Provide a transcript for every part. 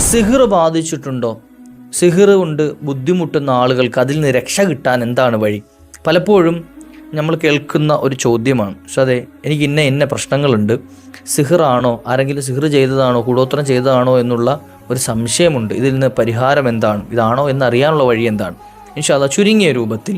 സിഹിർ ബാധിച്ചിട്ടുണ്ടോ? സിഹിർ കൊണ്ട് ബുദ്ധിമുട്ടുന്ന ആളുകൾക്ക് അതിൽ നിന്ന് രക്ഷ കിട്ടാൻ എന്താണ് വഴി? പലപ്പോഴും നമ്മൾ കേൾക്കുന്ന ഒരു ചോദ്യമാണ്. പക്ഷെ അതെ, എനിക്ക് ഇന്ന പ്രശ്നങ്ങളുണ്ട്, സിഹിറാണോ, ആരെങ്കിലും സിഹിർ ചെയ്തതാണോ, കൂടോത്രം ചെയ്തതാണോ എന്നുള്ള ഒരു സംശയമുണ്ട്. ഇതിൽ നിന്ന് പരിഹാരം എന്താണ്, ഇതാണോ എന്നറിയാനുള്ള വഴി എന്താണ്? ഇൻഷാ അല്ലാഹ് ചുരുങ്ങിയ രൂപത്തിൽ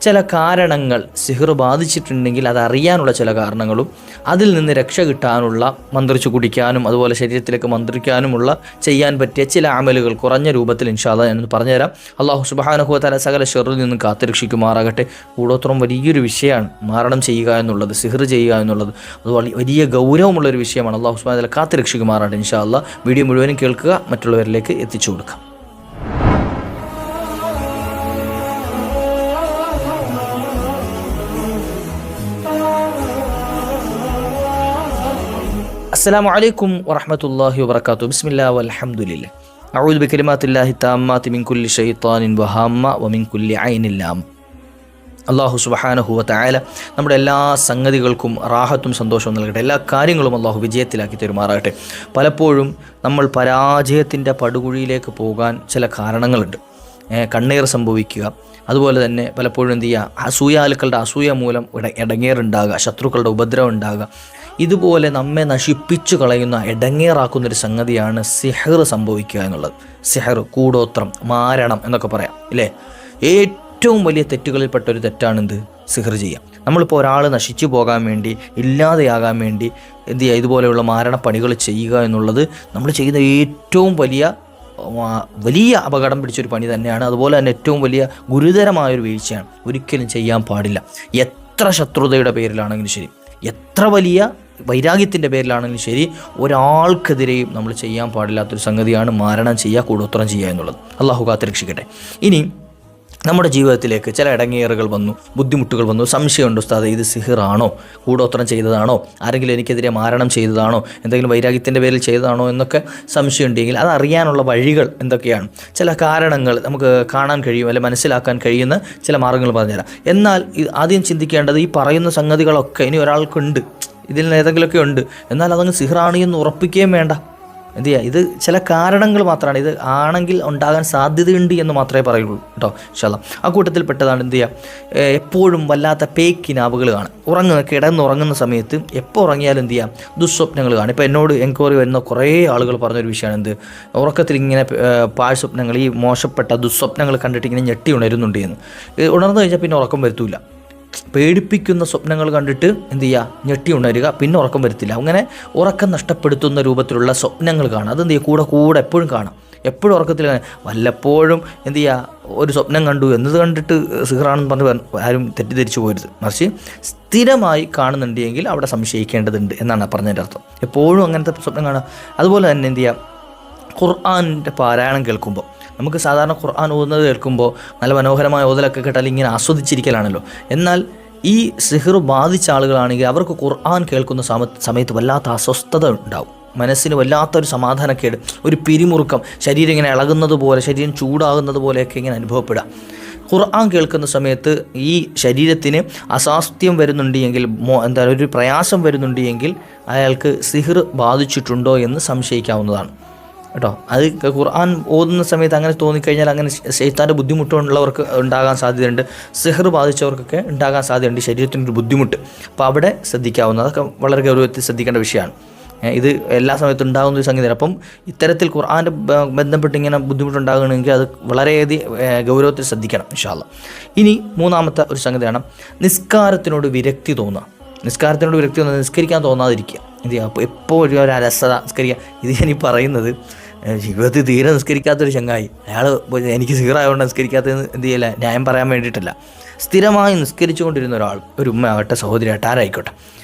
ചില കാരണങ്ങൾ, സിഹിർ ബാധിച്ചിട്ടുണ്ടെങ്കിൽ അതറിയാനുള്ള ചില കാരണങ്ങളും അതിൽ നിന്ന് രക്ഷ കിട്ടാനുള്ള, മന്ത്രിച്ചു കുടിക്കാനും അതുപോലെ ശരീരത്തിലേക്ക് മന്ത്രിക്കാനുമുള്ള ചെയ്യാൻ പറ്റിയ ചില അമലുകൾ കുറഞ്ഞ രൂപത്തിൽ ഇൻഷാ അല്ലാഹ് ഞാനൊന്ന് പറഞ്ഞുതരാം. അല്ലാഹു സുബ്ഹാനഹു വ തആല സകല ഷർറിൽ നിന്നും കാത്തുരക്ഷിക്കുമാറാകട്ടെ. കൂടോത്രം വലിയൊരു വിഷയമാണ്, മാരണം ചെയ്യുക എന്നുള്ളത്, സിഹിർ ചെയ്യുക എന്നുള്ളത്. അത് വലിയ ഗൗരവമുള്ളൊരു വിഷയമാണ്. അല്ലാഹു സുബ്ഹാനഹു വ തആല കാത്തുരക്ഷിക്കുമാറാകട്ടെ. ഇൻഷാ അല്ലാഹ് വീഡിയോ മുഴുവനും കേൾക്കുക, മറ്റുള്ളവരിലേക്ക് എത്തിച്ചു കൊടുക്കുക. അസ്സലാമു അലൈക്കും വറഹ്മത്തുള്ളാഹി വബറകാതുഹു. ബിസ്മില്ലാഹി വൽഹംദുലില്ലാഹ്. അഊദു ബികലിമാത്തില്ലാഹി തമ്മാത്തി മിൻ കുല്ലി ശൈത്വാനിൻ വഹാമ്മ വമിൻ കുല്ലി ഐനിൻ ലാം. അല്ലാഹു സുബ്ഹാനഹു വ തആല നമ്മുടെ എല്ലാ സംഗതികൾക്കും റാഹത്തും സന്തോഷവും നൽകട്ടെ. എല്ലാ കാര്യങ്ങളും അല്ലാഹു വിജയത്തിലാക്കി തരുമാറാകട്ടെ. പലപ്പോഴും നമ്മൾ പരാജയത്തിൻ്റെ പടുകുഴിയിലേക്ക് പോകാൻ ചില കാരണങ്ങളുണ്ട്. കണ്ണീർ സംഭവിക്കുക, അതുപോലെ തന്നെ പലപ്പോഴും എന്ത് ചെയ്യുക, അസൂയാലുക്കളുടെ അസൂയ മൂലം ഇടങ്ങേറുണ്ടാകുക, ശത്രുക്കളുടെ ഉപദ്രവം ഉണ്ടാകുക. ഇതുപോലെ നമ്മെ നശിപ്പിച്ചു കളയുന്ന, ഇടങ്ങേറാക്കുന്നൊരു സംഗതിയാണ് സിഹർ സംഭവിക്കുക എന്നുള്ളത്. സിഹർ, കൂടോത്രം, മാരണം എന്നൊക്കെ പറയാം ഇല്ലേ? ഏറ്റവും വലിയ തെറ്റുകളിൽപ്പെട്ട ഒരു തെറ്റാണെന്ത്? സിഹർ ചെയ്യാം. നമ്മളിപ്പോൾ ഒരാൾ നശിച്ചു പോകാൻ വേണ്ടി, ഇല്ലാതെയാകാൻ വേണ്ടി എന്ത് ചെയ്യുക, ഇതുപോലെയുള്ള മാരണപ്പണികൾ ചെയ്യുക എന്നുള്ളത് നമ്മൾ ചെയ്യുന്ന ഏറ്റവും വലിയ അപകടം പിടിച്ചൊരു പണി തന്നെയാണ്. അതുപോലെ തന്നെ ഏറ്റവും വലിയ ഗുരുതരമായൊരു വീഴ്ചയാണ്. ഒരിക്കലും ചെയ്യാൻ പാടില്ല. എത്ര ശത്രുതയുടെ പേരിലാണെങ്കിലും ശരി, എത്ര വലിയ വൈരാഗ്യത്തിൻ്റെ പേരിലാണെങ്കിലും ശരി, ഒരാൾക്കെതിരെയും നമ്മൾ ചെയ്യാൻ പാടില്ലാത്തൊരു സംഗതിയാണ് മാരണം ചെയ്യുക, കൂടോത്രം ചെയ്യുക എന്നുള്ളത്. അള്ളാഹു കാത്തുരക്ഷിക്കട്ടെ. ഇനി നമ്മുടെ ജീവിതത്തിലേക്ക് ചില ഇടങ്ങേറുകൾ വന്നു, ബുദ്ധിമുട്ടുകൾ വന്നു, സംശയമുണ്ട്, ഉസ്താദേ ഇത് സിഹിറാണോ, കൂടോത്രം ചെയ്തതാണോ, ആരെങ്കിലും എനിക്കെതിരെ മാരണം ചെയ്തതാണോ, എന്തെങ്കിലും വൈരാഗ്യത്തിൻ്റെ പേരിൽ ചെയ്തതാണോ എന്നൊക്കെ സംശയമുണ്ടെങ്കിൽ അതറിയാനുള്ള വഴികൾ എന്തൊക്കെയാണ്? ചില കാരണങ്ങൾ നമുക്ക് കാണാൻ കഴിയും, അല്ലെങ്കിൽ മനസ്സിലാക്കാൻ കഴിയുന്ന ചില മാർഗ്ഗങ്ങൾ പറഞ്ഞുതരാം. എന്നാൽ ആദ്യം ചിന്തിക്കേണ്ടത്, ഈ പറയുന്ന സംഗതികളൊക്കെ ഇനി ഒരാൾക്കുണ്ട്, ഇതിൽ നിന്ന് ഏതെങ്കിലുമൊക്കെ ഉണ്ട്, എന്നാൽ അതങ്ങ് സിഹിറാണ് എന്ന് ഉറപ്പിക്കുകയും വേണ്ട. എന്ത് ചെയ്യുക, ഇത് ചില കാരണങ്ങൾ മാത്രമാണ്, ഇത് ആണെങ്കിൽ ഉണ്ടാകാൻ സാധ്യതയുണ്ട് എന്ന് മാത്രമേ പറയുള്ളൂ കേട്ടോ. ഇൻഷാ അല്ലാഹ് ആ കൂട്ടത്തിൽപ്പെട്ടതാണ് എന്ത് ചെയ്യുക, എപ്പോഴും വല്ലാത്ത പേക്കിനാവുകൾ കാണും. കിടന്നുറങ്ങുന്ന സമയത്ത് എപ്പോൾ ഉറങ്ങിയാലും എന്ത് ചെയ്യാം, ദുസ്വപ്നങ്ങൾ കാണും. ഇപ്പോൾ എന്നോട് എൻക്വയറി വരുന്ന കുറേ ആളുകൾ പറഞ്ഞൊരു വിഷയമാണ് എന്ത്, ഉറക്കത്തിൽ ഇങ്ങനെ പാഴ് സ്വപ്നങ്ങൾ, ഈ മോശപ്പെട്ട ദുസ്വപ്നങ്ങൾ കണ്ടിട്ട് ഇങ്ങനെ ഞെട്ടി ഉണരുന്നുണ്ട് എന്ന്. ഉണർന്നു കഴിഞ്ഞാൽ പിന്നെ ഉറക്കം വരുത്തില്ല. പേടിപ്പിക്കുന്ന സ്വപ്നങ്ങൾ കണ്ടിട്ട് എന്ത് ചെയ്യുക, ഞെട്ടി ഉണരുക, പിന്നെ ഉറക്കം വരത്തില്ല. അങ്ങനെ ഉറക്കം നഷ്ടപ്പെടുത്തുന്ന രൂപത്തിലുള്ള സ്വപ്നങ്ങൾ കാണാം. അതെന്ത് ചെയ്യുക, കൂടെ എപ്പോഴും കാണാം. എപ്പോഴും ഉറക്കത്തിൽ വല്ലപ്പോഴും എന്ത് ചെയ്യുക, ഒരു സ്വപ്നം കണ്ടു എന്നത് കണ്ടിട്ട് സിഹിറാണെന്ന് പറഞ്ഞ് ആരും തെറ്റിദ്ധരിച്ചു പോരുത്. മറിച്ച് സ്ഥിരമായി കാണുന്നുണ്ടെങ്കിൽ അവിടെ സംശയിക്കേണ്ടതുണ്ട് എന്നാണ് പറഞ്ഞതിൻ്റെ അർത്ഥം. എപ്പോഴും അങ്ങനത്തെ സ്വപ്നം കാണാം. അതുപോലെ തന്നെ എന്ത് ചെയ്യുക, ഖുർആനിൻ്റെ പാരായണം കേൾക്കുമ്പോൾ, നമുക്ക് സാധാരണ ഖുർആൻ ഓതുന്നത് കേൾക്കുമ്പോൾ നല്ല മനോഹരമായ ഓതലൊക്കെ കേട്ടാൽ ഇങ്ങനെ ആസ്വദിച്ചിരിക്കലാണല്ലോ. എന്നാൽ ഈ സിഹിർ ബാധിച്ച ആളുകളാണെങ്കിൽ അവർക്ക് ഖുർആൻ കേൾക്കുന്ന സമയത്ത് വല്ലാത്ത അസ്വസ്ഥത ഉണ്ടാവും. മനസ്സിന് വല്ലാത്തൊരു സമാധാനക്കേട്, ഒരു പിരിമുറുക്കം, ശരീരം ഇങ്ങനെ ഇളകുന്നത് പോലെ, ശരീരം ചൂടാകുന്നത് പോലെയൊക്കെ ഇങ്ങനെ അനുഭവപ്പെടുക. ഖുർആൻ കേൾക്കുന്ന സമയത്ത് ഈ ശരീരത്തിന് അസ്വാസ്ഥ്യം വരുന്നുണ്ടെങ്കിൽ, ഒരു പ്രയാസം വരുന്നുണ്ടെങ്കിൽ അയാൾക്ക് സിഹിർ ബാധിച്ചിട്ടുണ്ടോ എന്ന് സംശയിക്കാവുന്നതാണ് കേട്ടോ. അത് ഖുർആൻ ഓതുന്ന സമയത്ത് അങ്ങനെ തോന്നിക്കഴിഞ്ഞാൽ അങ്ങനെ ശൈത്താൻ്റെ ബുദ്ധിമുട്ടുള്ളവർക്ക് ഉണ്ടാകാൻ സാധ്യതയുണ്ട്. സിഹിർ ബാധിച്ചവർക്കൊക്കെ ഉണ്ടാകാൻ സാധ്യതയുണ്ട്, ശരീരത്തിനൊരു ബുദ്ധിമുട്ട്. അപ്പോൾ അവിടെ ശ്രദ്ധിക്കാവുന്നത്, അതൊക്കെ വളരെ ഗൗരവത്തിൽ ശ്രദ്ധിക്കേണ്ട വിഷയമാണ്. ഇത് എല്ലാ സമയത്തും ഉണ്ടാകുന്ന ഒരു സംഗതിയാണ്. അപ്പം ഇത്തരത്തിൽ ഖുർആൻ്റെ ബന്ധപ്പെട്ട് ഇങ്ങനെ ബുദ്ധിമുട്ടുണ്ടാകണമെങ്കിൽ അത് വളരെയധികം ഗൗരവത്തിൽ ശ്രദ്ധിക്കണം ഇൻഷാ അല്ലാഹ്. ഇനി മൂന്നാമത്തെ ഒരു സംഗതിയാണ് നിസ്കാരത്തിനോട് വിരക്തി തോന്നുക. നിസ്കരിക്കാൻ തോന്നാതിരിക്കുക. എന്ത് ചെയ്യുക, അപ്പോൾ എപ്പോഴും ഒരു അലസത, നിസ്കരിക്കുക. ഇത് ഞാനീ പറയുന്നത് ജീവിതത്തിൽ തീരെ നിസ്കരിക്കാത്തൊരു ചങ്ങായി, അയാൾ എനിക്ക് സിഹിറായതുകൊണ്ട് നിസ്കരിക്കാത്തതെന്ന് എന്ത് ചെയ്യില്ല, ന്യായം പറയാൻ വേണ്ടിയിട്ടല്ല. സ്ഥിരമായി നിസ്കരിച്ചു കൊണ്ടിരുന്ന ഒരാൾ, ഒരു ഉമ്മ ആകട്ടെ, സഹോദരി ആകട്ടെ, ആരായിക്കോട്ടെ,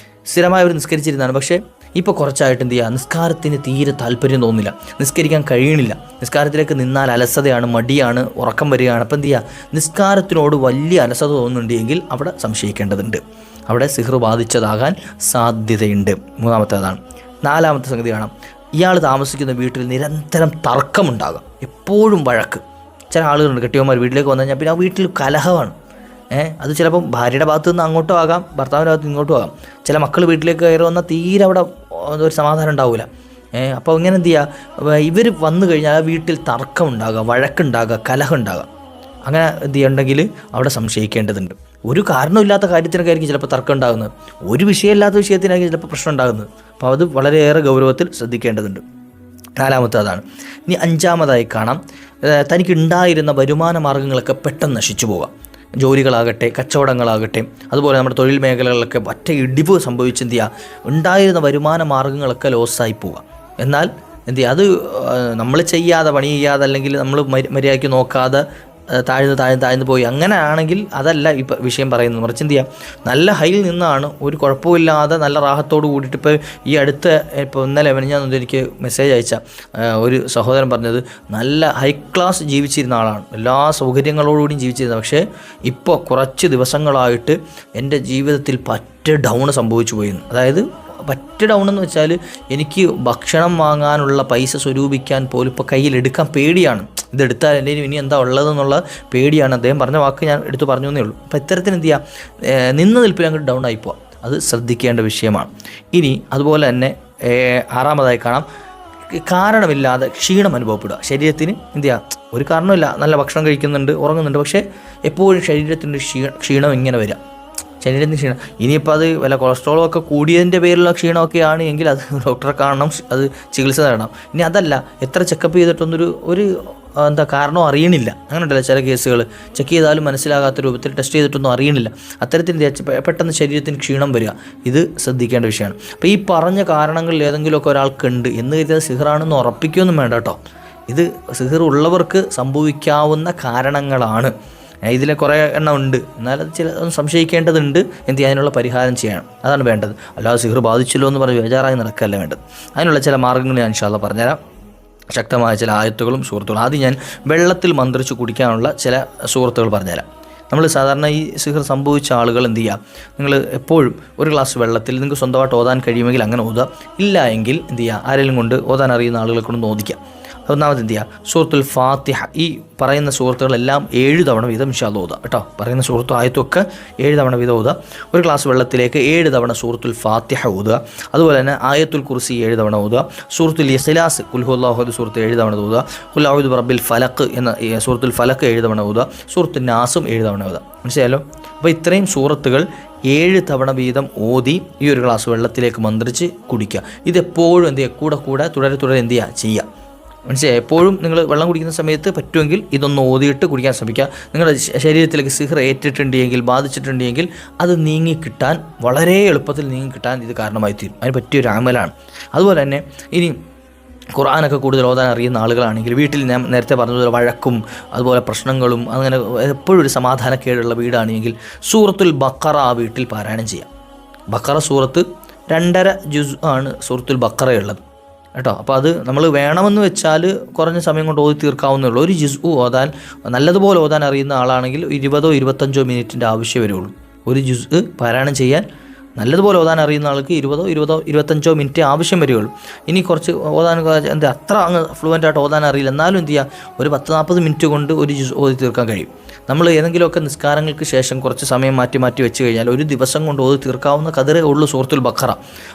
സ്ഥിരമായി അവർ നിസ്കരിച്ചിരുന്നതാണ്. പക്ഷേ ഇപ്പോൾ കുറച്ചായിട്ട് എന്ത് ചെയ്യുക, നിസ്കാരത്തിന് തീരെ താല്പര്യം തോന്നില്ല, നിസ്കരിക്കാൻ കഴിയണില്ല. നിസ്കാരത്തിലേക്ക് നിന്നാൽ അലസതയാണ്, മടിയാണ്, ഉറക്കം വരികയാണ്. അപ്പോൾ എന്ത് ചെയ്യുക, നിസ്കാരത്തിനോട് വലിയ അലസത തോന്നുന്നുണ്ടെങ്കിൽ അവിടെ സംശയിക്കേണ്ടതുണ്ട്. അവിടെ സിഹിർ ബാധിച്ചതാകാൻ സാധ്യതയുണ്ട്. മൂന്നാമത്തേതാണ്. നാലാമത്തെ സംഗതി കാണാം, ഇയാൾ താമസിക്കുന്ന വീട്ടിൽ നിരന്തരം തർക്കമുണ്ടാകാം, എപ്പോഴും വഴക്ക്. ചില ആളുകളുണ്ട്, കെട്ടിയവന്മാർ വീട്ടിലേക്ക് വന്നു കഴിഞ്ഞാൽ പിന്നെ ആ വീട്ടിൽ കലഹമാണ്. അത് ചിലപ്പം ഭാര്യയുടെ ഭാഗത്തു നിന്ന് അങ്ങോട്ടും ആകാം, ഭർത്താവിൻ്റെ ഭാഗത്ത് നിന്ന് ഇങ്ങോട്ടും ആകാം. ചില മക്കൾ വീട്ടിലേക്ക് കയറി വന്നാൽ തീരെ അവിടെ ഒരു സമാധാനം ഉണ്ടാവില്ല. അപ്പോൾ ഇങ്ങനെ എന്ത് ചെയ്യുക, ഇവർ വന്നു കഴിഞ്ഞാൽ ആ വീട്ടിൽ തർക്കം ഉണ്ടാകുക, വഴക്കുണ്ടാകുക, കലഹം ഉണ്ടാകുക. അങ്ങനെ എന്ത് ചെയ്യുന്നുണ്ടെങ്കിൽ അവിടെ സംശയിക്കേണ്ടതുണ്ട്. ഒരു കാരണമില്ലാത്ത കാര്യത്തിനൊക്കെ ആയിരിക്കും ചിലപ്പോൾ തർക്കം ഉണ്ടാകുന്നത്, ഒരു വിഷയമില്ലാത്ത വിഷയത്തിനായിരിക്കും ചിലപ്പോൾ പ്രശ്നം ഉണ്ടാകുന്നത്. അപ്പോൾ അത് വളരെയേറെ ഗൗരവത്തിൽ ശ്രദ്ധിക്കേണ്ടതുണ്ട്. നാലാമത്തെ അതാണ്. ഇനി അഞ്ചാമതായി കാണാം, തനിക്ക് ഉണ്ടായിരുന്ന വരുമാന മാർഗ്ഗങ്ങളൊക്കെ പെട്ടെന്ന് നശിച്ചു പോവുക. ജോലികളാകട്ടെ, കച്ചവടങ്ങളാകട്ടെ, അതുപോലെ നമ്മുടെ തൊഴിൽ മേഖലകളിലൊക്കെ ഒറ്റ ഇടിവ് സംഭവിച്ച് എന്ത് ചെയ്യുക, ഉണ്ടായിരുന്ന വരുമാന മാർഗ്ഗങ്ങളൊക്കെ ലോസായി പോവുക. എന്നാൽ എന്ത് ചെയ്യുക, അത് നമ്മൾ ചെയ്യാതെ, പണി ചെയ്യാതെ, അല്ലെങ്കിൽ നമ്മൾ മര്യാദയ്ക്ക് നോക്കാതെ താഴ്ന്ന് പോയി, അങ്ങനെ ആണെങ്കിൽ അതല്ല ഈ വിഷയം പറയുന്നത്. മറിച്ച് എന്ത് ചെയ്യുക, നല്ല ഹൈയിൽ നിന്നാണ്, ഒരു കുഴപ്പമില്ലാതെ നല്ല റാഹത്തോട് കൂടിയിട്ട്. ഇപ്പോൾ ഇന്നലെ ഞാൻ എനിക്ക് മെസ്സേജ് അയച്ച ഒരു സഹോദരൻ പറഞ്ഞത്, നല്ല ഹൈ ക്ലാസ് ജീവിച്ചിരുന്ന ആളാണ്, എല്ലാ സൗകര്യങ്ങളോടുകൂടിയും ജീവിച്ചിരുന്നത്. പക്ഷേ ഇപ്പോൾ കുറച്ച് ദിവസങ്ങളായിട്ട് എൻ്റെ ജീവിതത്തിൽ ഡൗൺ സംഭവിച്ചു പോയിരുന്നു. അതായത് ഡൗൺ എന്ന് വെച്ചാൽ എനിക്ക് ഭക്ഷണം വാങ്ങാനുള്ള പൈസ സ്വരൂപിക്കാൻ പോലും ഇപ്പോൾ കയ്യിലെടുക്കാൻ പേടിയാണ്. ഇതെടുത്താൽ എൻ്റെ ഇനി എന്താ ഉള്ളതെന്നുള്ള പേടിയാണ്. അദ്ദേഹം പറഞ്ഞ വാക്ക് ഞാൻ എടുത്തു പറഞ്ഞു എന്നേ ഉള്ളൂ. അപ്പോൾ ഇത്തരത്തിൽ എന്ത് ചെയ്യുക, നിന്ന് നിൽപ്പിൽ അങ്ങോട്ട് ഡൗൺ ആയിപ്പോവാം. അത് ശ്രദ്ധിക്കേണ്ട വിഷയമാണ്. ഇനി അതുപോലെ തന്നെ ആറാമതായി കാണാം, കാരണമില്ലാതെ ക്ഷീണം അനുഭവപ്പെടുക. ശരീരത്തിന് എന്ത് ചെയ്യുക, ഒരു കാരണമില്ല, നല്ല ഭക്ഷണം കഴിക്കുന്നുണ്ട്, ഉറങ്ങുന്നുണ്ട്, പക്ഷേ എപ്പോഴും ശരീരത്തിൻ്റെ ക്ഷീണം ഇങ്ങനെ വരിക, ശരീരത്തിന് ക്ഷീണം. ഇനിയിപ്പോൾ അത് വല്ല കൊളസ്ട്രോളും ഒക്കെ കൂടിയതിൻ്റെ പേരിലുള്ള ക്ഷീണമൊക്കെ ആണ് എങ്കിൽ അത് ഡോക്ടറെ കാണണം, അത് ചികിത്സ തരണം. ഇനി അതല്ല, എത്ര ചെക്കപ്പ് ചെയ്തിട്ടൊന്നൊരു കാരണം അറിയണില്ല, അങ്ങനെ ഉണ്ടല്ലോ ചില കേസുകൾ, ചെക്ക് ചെയ്താലും മനസ്സിലാകാത്ത രൂപത്തിൽ ടെസ്റ്റ് ചെയ്തിട്ടൊന്നും അറിയണില്ല. അത്തരത്തിൽ പെട്ടെന്ന് ശരീരത്തിന് ക്ഷീണം വരിക, ഇത് ശ്രദ്ധിക്കേണ്ട വിഷയമാണ്. അപ്പോൾ ഈ പറഞ്ഞ കാരണങ്ങളിൽ ഏതെങ്കിലുമൊക്കെ ഒരാൾക്കുണ്ട് എന്ന് കരുതിയത് സിഹറാണെന്ന് ഉറപ്പിക്കുകയൊന്നും വേണ്ട കേട്ടോ. ഇത് സിഹർ ഉള്ളവർക്ക് സംഭവിക്കാവുന്ന കാരണങ്ങളാണ്. ഇതിൽ കുറേ എണ്ണം ഉണ്ട്, എന്നാലത് സംശയിക്കേണ്ടതുണ്ട്. എന്ത് ചെയ്യുക, അതിനുള്ള പരിഹാരം ചെയ്യണം, അതാണ് വേണ്ടത്. അല്ലാതെ സിഹർ ബാധിച്ചല്ലോ എന്ന് പറഞ്ഞ് ബേജാറായി നടക്കുകയല്ല വേണ്ടത്. അതിനുള്ള ചില മാർഗ്ഗങ്ങൾ ഞാൻ ഇൻഷാ അല്ലാഹ് പറഞ്ഞുതരാം. ശക്തമായ ചില ആയത്തുകളും സൂറത്തുകളും. ആദ്യം ഞാൻ വെള്ളത്തിൽ മന്ത്രിച്ച് കുടിക്കാനുള്ള ചില സൂറത്തുകൾ പറഞ്ഞുതരാം. നമ്മൾ സാധാരണ ഈ സിഹർ സംഭവിച്ച ആളുകൾ എന്ത് ചെയ്യുക, നിങ്ങൾ എപ്പോഴും ഒരു ഗ്ലാസ് വെള്ളത്തിൽ നിങ്ങൾക്ക് സ്വന്തമായിട്ട് ഓതാൻ കഴിയുമെങ്കിൽ അങ്ങനെ ഓതുക. ഇല്ല എങ്കിൽ എന്ത് ചെയ്യുക, ആരെങ്കിലും കൊണ്ട് ഓതാൻ അറിയുന്ന ആളുകളെ കൊണ്ട് ഓദിക്കുക. ഒന്നാമത് എന്ത് ചെയ്യുക, സൂറത്തുൽ ഫാത്തിഹ, ഈ പറയുന്ന സൂറത്തുകളെല്ലാം 7 തവണ വീതം ഇൻഷാ അല്ലാഹ് ഓതുക കേട്ടോ. പറയുന്ന സൂറത്തും ആയത്തൊക്കെ 7 തവണ വീതം ഓതുക. ഒരു ഗ്ലാസ് വെള്ളത്തിലേക്ക് 7 തവണ സൂറത്തുൽ ഫാത്തിഹ ഓതുക. അതുപോലെ തന്നെ ആയത്തുൽ കുർസി 7 തവണ ഓതുക. സൂറത്തുൽ ഇഖ്ലാസ് ഖുൽ ഹുവല്ലാഹു അഹദ് സൂറത്ത് 7 തവണ ഓതുക. ഖുൽ അഊദു ബിറബ്ബിൽ ഫലഖ് എന്ന സൂറത്തുൽ ഫലഖ് 7 തവണ ഓതുക. സൂറത്തുൽ നാസും 7 തവണ ഓതുക. മനസ്സിലായല്ലോ? അപ്പോൾ ഇത്രയും സൂറത്തുകൾ 7 തവണ വീതം ഓതി ഈ ഒരു ഗ്ലാസ് വെള്ളത്തിലേക്ക് മന്ത്രിച്ച് കുടിക്കുക. ഇതെപ്പോഴും എന്ത് ചെയ്യുക, കൂടെ തുടരെ എന്ത് ചെയ്യുക. മനസ്സിലായി? എപ്പോഴും നിങ്ങൾ വെള്ളം കുടിക്കുന്ന സമയത്ത് പറ്റുമെങ്കിൽ ഇതൊന്ന് ഓതിയിട്ട് കുടിക്കാൻ ശ്രമിക്കുക. നിങ്ങളുടെ ശരീരത്തിലേക്ക് സിഹർ ഏറ്റിട്ടുണ്ടെങ്കിൽ, ബാധിച്ചിട്ടുണ്ടെങ്കിൽ അത് നീങ്ങിക്കിട്ടാൻ, വളരെ എളുപ്പത്തിൽ നീങ്ങിക്കിട്ടാൻ ഇത് കാരണമായി തീരും. അതിന് പറ്റിയൊരു അമലാണ്. അതുപോലെ തന്നെ ഇനി ഖുർആനൊക്കെ കൂടുതൽ ഓതാൻ അറിയുന്ന ആളുകളാണെങ്കിൽ വീട്ടിൽ ഞാൻ നേരത്തെ പറഞ്ഞതുപോലെ വഴക്കും അതുപോലെ പ്രശ്നങ്ങളും അങ്ങനെ എപ്പോഴും ഒരു സമാധാനക്കേടുള്ള വീടാണെങ്കിൽ സൂറത്തുൽ ബഖറ ആ വീട്ടിൽ പാരായണം ചെയ്യാം. ബഖറ സൂറത്ത് 2.5 ജുസ് ആണ് സൂറത്തുൽ ബഖറയുള്ളത് കേട്ടോ. അപ്പോൾ അത് നമ്മൾ വേണമെന്ന് വെച്ചാൽ കുറഞ്ഞ സമയം കൊണ്ട് ഓതി തീർക്കാവുന്നേ ഉള്ളൂ. ഒരു ജുസ് ഓതാൻ നല്ലതുപോലെ ഓതാൻ അറിയുന്ന ആളാണെങ്കിൽ 20-25 മിനിറ്റിൻ്റെ ആവശ്യം വരുള്ളൂ. ഒരു ജുസ് പാരായണം ചെയ്യാൻ നല്ലതുപോലെ ഓതാൻ അറിയുന്ന ആൾക്ക് 20-25 മിനിറ്റ് ആവശ്യം വരികയുള്ളൂ. ഇനി കുറച്ച് ഓതാൻ അത്ര അങ്ങ് ഫ്ലുവൻ്റായിട്ട് ഓതാൻ അറിയില്ല, എന്നാലും എന്ത് ചെയ്യുക, ഒരു 10-40 മിനിറ്റ് കൊണ്ട് ഒരു ജുസ് ഓതി തീർക്കാൻ കഴിയും. നമ്മൾ ഏതെങ്കിലുമൊക്കെ നിസ്കാരങ്ങൾക്ക് ശേഷം കുറച്ച് സമയം മാറ്റി വെച്ച് കഴിഞ്ഞാൽ ഒരു ദിവസം കൊണ്ട് ഓതി തീർക്കാവുന്ന കതിരേ ഉള്ളൂ സൂറത്തുൽ ബഖറ.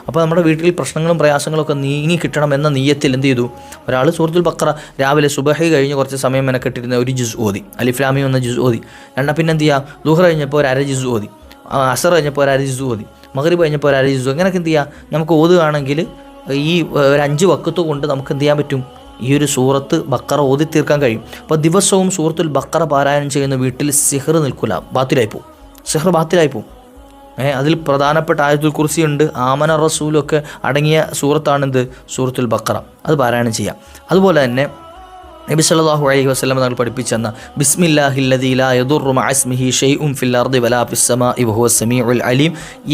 അപ്പോൾ നമ്മുടെ വീട്ടിൽ പ്രശ്നങ്ങളും പ്രയാസങ്ങളൊക്കെ നീങ്ങി കിട്ടണം എന്ന നിയ്യത്തിൽ എന്ത് ചെയ്തു, ഒരാൾ സൂറത്തുൽ ബഖറ രാവിലെ സുബഹി കഴിഞ്ഞ് കുറച്ച് സമയം മെനക്കെട്ടിരുന്ന ഒരു ജുസ് ഓതി, അലിഫ് ലാം മീം എന്ന ജുസ് ഓതി. പിന്നെ എന്ത് ചെയ്യുക, ദുഹർ കഴിഞ്ഞപ്പോൾ ഒരു 1/2 ജുസ് ഓതി, അസർ കഴിഞ്ഞപ്പോൾ ഒരു 1/2 ജുസ് ഓതി, മഗ്രിബ് കഴിഞ്ഞപ്പോൾ ഒരു 1/2 ജുസ്. അങ്ങനെയൊക്കെ എന്ത് ചെയ്യുക, നമുക്ക് ഓതുകയാണെങ്കിൽ ഈ ഒരു 5 വക്കത്ത് കൊണ്ട് നമുക്ക് എന്ത് ചെയ്യാൻ പറ്റും, ഈ ഒരു സൂറത്ത് ബഖറ ഓതി തീർക്കാൻ കഴിയും. അപ്പോൾ ദിവസവും സൂറത്തുൽ ബഖറ പാരായണം ചെയ്യുന്ന വീട്ടിൽ സിഹർ നിൽക്കില്ല, ബാത്തിലായിപ്പോവും, സിഹർ ബാത്തിലായിപ്പോവും. അതിൽ പ്രധാനപ്പെട്ട ആയത്തുൽ കുർസി ഉണ്ട്, ആമന റസൂലൊക്കെ അടങ്ങിയ സൂറത്താണെന്ത്, സൂറത്തുൽ ബഖറ. അത് പാരായണം ചെയ്യാം. അതുപോലെ തന്നെ നബി സല്ലല്ലാഹു അലൈഹി വസല്ലം തങ്ങൾ പഠിപ്പിച്ചെന്ന ബിസ്മില്ലാഹില്ലദീ ലാ യദുറു മഅ ഇസ്മിഹി ഷൈഉൻ ഫിൽ അർദി വലാ ഫിസ് സമാഇ വഹുവ സമീഉൽ അലീം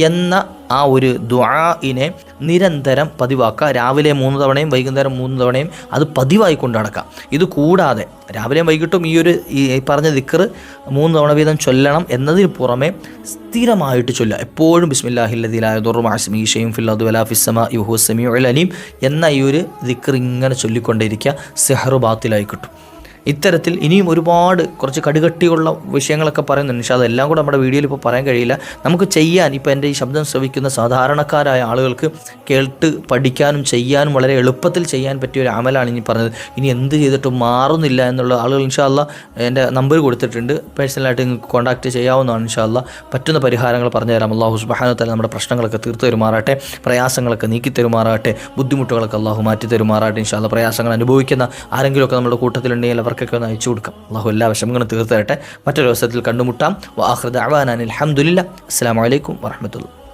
എന്ന ആ ഒരു ദുആഇനെ നിരന്തരം പതിവാക്കുക. രാവിലെ 3 തവണയും വൈകുന്നേരം 3 തവണയും അത് പതിവായി കൊണ്ട് നടക്കാം. ഇത് കൂടാതെ രാവിലെയും വൈകിട്ടും ഈ പറഞ്ഞ ദിക്ർ 3 തവണ വീതം ചൊല്ലണം എന്നതിന് പുറമെ സ്ഥിരമായിട്ട് ചൊല്ലുക. എപ്പോഴും ബിസ്മില്ലാഹില്ലദീ ലാ യദുറു മഅ ഇസ്മിഹി ഷൈഉൻ ഫിൽ അർദി വലാ ഫിസ് സമാഇ വഹുവ സമീഉൽ അലീം എന്ന ഈ ഒരു ദിക്ർ ഇങ്ങനെ ചൊല്ലിക്കൊണ്ടേയിരിക്കുക. സിഹർ ബാത്തിലായി കിട്ടും. ഇത്തരത്തിൽ ഇനിയും ഒരുപാട് കുറച്ച് കടുകട്ടിയുള്ള വിഷയങ്ങളൊക്കെ പറയുന്നുണ്ട്. പക്ഷേ അതെല്ലാം കൂടെ നമ്മുടെ വീഡിയോയിൽ ഇപ്പോൾ പറയാൻ കഴിയില്ല. നമുക്ക് ചെയ്യാൻ ഇപ്പോൾ എൻ്റെ ഈ ശബ്ദം ശ്രവിക്കുന്ന സാധാരണക്കാരായ ആളുകൾക്ക് കേട്ട് പഠിക്കാനും ചെയ്യാനും വളരെ എളുപ്പത്തിൽ ചെയ്യാൻ പറ്റിയ ഒരു അമലാണ് ഇനി പറഞ്ഞത്. ഇനി എന്ത് ചെയ്തിട്ടും മാറുന്നില്ല എന്നുള്ള ആളുകൾ ഇൻഷാ അല്ലാഹ് എൻ്റെ നമ്പർ കൊടുത്തിട്ടുണ്ട്, പേഴ്സണലായിട്ട് നിങ്ങൾക്ക് കോൺടാക്റ്റ് ചെയ്യാവുന്നതാണ്. ഇൻഷാ അല്ലാഹ് പറ്റുന്ന പരിഹാരങ്ങൾ പറഞ്ഞുതരാം. അല്ലാഹു സുബ്ഹാനഹു വ തആല നമ്മുടെ പ്രശ്നങ്ങളൊക്കെ തീർത്തു തരുമാറാട്ടെ, പ്രയാസങ്ങളൊക്കെ നീക്കി തരുമാറാട്ടെ, ബുദ്ധിമുട്ടുകളൊക്കെ അല്ലാഹു മാറ്റി തരുമാറാട്ടെ. ഇൻഷാ അല്ലാഹ് പ്രയാസങ്ങൾ അനുഭവിക്കുന്ന ആരെങ്കിലുമൊക്കെ നമ്മുടെ കൂട്ടത്തിലുണ്ടെങ്കിൽ അവർക്കൊക്കെ ഒന്ന് അയച്ചു കൊടുക്കാം. അല്ലാഹു എല്ലാ വിഷമങ്ങളും തീർത്തു തരട്ടെ. മറ്റൊരു അവസരത്തിൽ കണ്ടുമുട്ടാം. വആഖിറു ദഅ്വാനാ അൽഹംദുലില്ലാഹ്. അസ്സലാമു അലൈക്കും വറഹ്മത്തുള്ളാഹി.